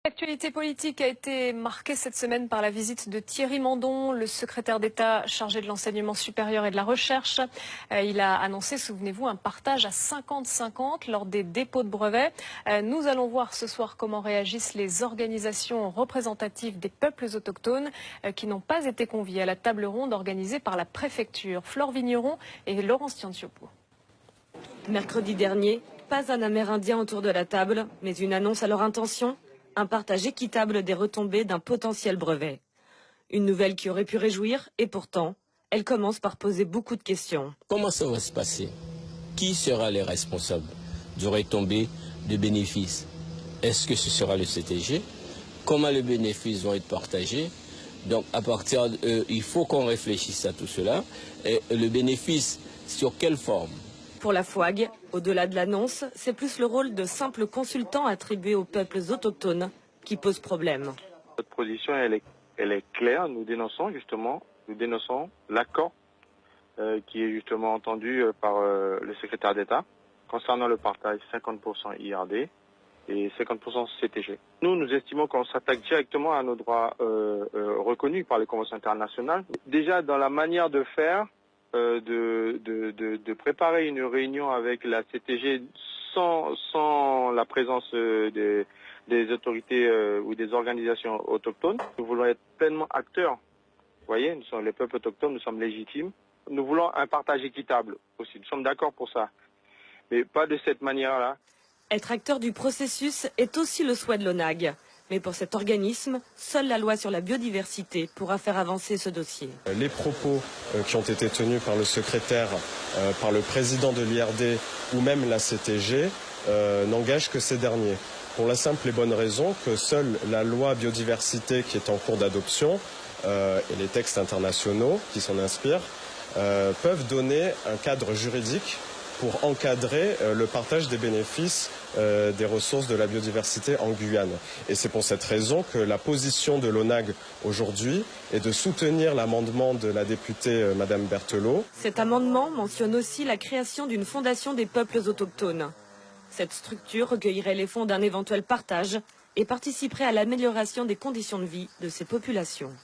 L'actualité politique a été marquée cette semaine par la visite de Thierry Mandon, le secrétaire d'État chargé de l'enseignement supérieur et de la recherche. Il a annoncé, souvenez-vous, un partage à 50-50 lors des dépôts de brevets. Nous allons voir ce soir comment réagissent les organisations représentatives des peuples autochtones qui n'ont pas été conviées à la table ronde organisée par la préfecture. Flore Vigneron et Laurence Tiantiopo. Mercredi dernier, pas un Amérindien autour de la table, mais une annonce à leur intention. Un partage équitable des retombées d'un potentiel brevet. Une nouvelle qui aurait pu réjouir, et pourtant, elle commence par poser beaucoup de questions. Comment ça va se passer? Qui sera les responsables du retombée de bénéfices? Est-ce que ce sera le CTG? Comment les bénéfices vont être partagés? Donc, il faut qu'on réfléchisse à tout cela. Et le bénéfice, sur quelle forme? Pour la FOAG, au-delà de l'annonce, c'est plus le rôle de simple consultant attribué aux peuples autochtones qui pose problème. Notre position, elle est claire. Nous dénonçons l'accord qui est justement entendu par le secrétaire d'État concernant le partage 50% IRD et 50% CTG. Nous estimons qu'on s'attaque directement à nos droits reconnus par les conventions internationales. Déjà, dans la manière de faire, de préparer une réunion avec la CTG sans la présence des autorités ou des organisations autochtones. Nous voulons être pleinement acteurs. Vous voyez, nous sommes les peuples autochtones, nous sommes légitimes. Nous voulons un partage équitable aussi. Nous sommes d'accord pour ça. Mais pas de cette manière-là. Être acteur du processus est aussi le souhait de l'ONAG. Mais pour cet organisme, seule la loi sur la biodiversité pourra faire avancer ce dossier. Les propos qui ont été tenus par le secrétaire, par le président de l'IRD ou même la CTG n'engagent que ces derniers. Pour la simple et bonne raison que seule la loi biodiversité qui est en cours d'adoption et les textes internationaux qui s'en inspirent peuvent donner un cadre juridique pour encadrer le partage des bénéfices des ressources de la biodiversité en Guyane. Et c'est pour cette raison que la position de l'ONAG aujourd'hui est de soutenir l'amendement de la députée Madame Berthelot. Cet amendement mentionne aussi la création d'une fondation des peuples autochtones. Cette structure recueillerait les fonds d'un éventuel partage et participerait à l'amélioration des conditions de vie de ces populations.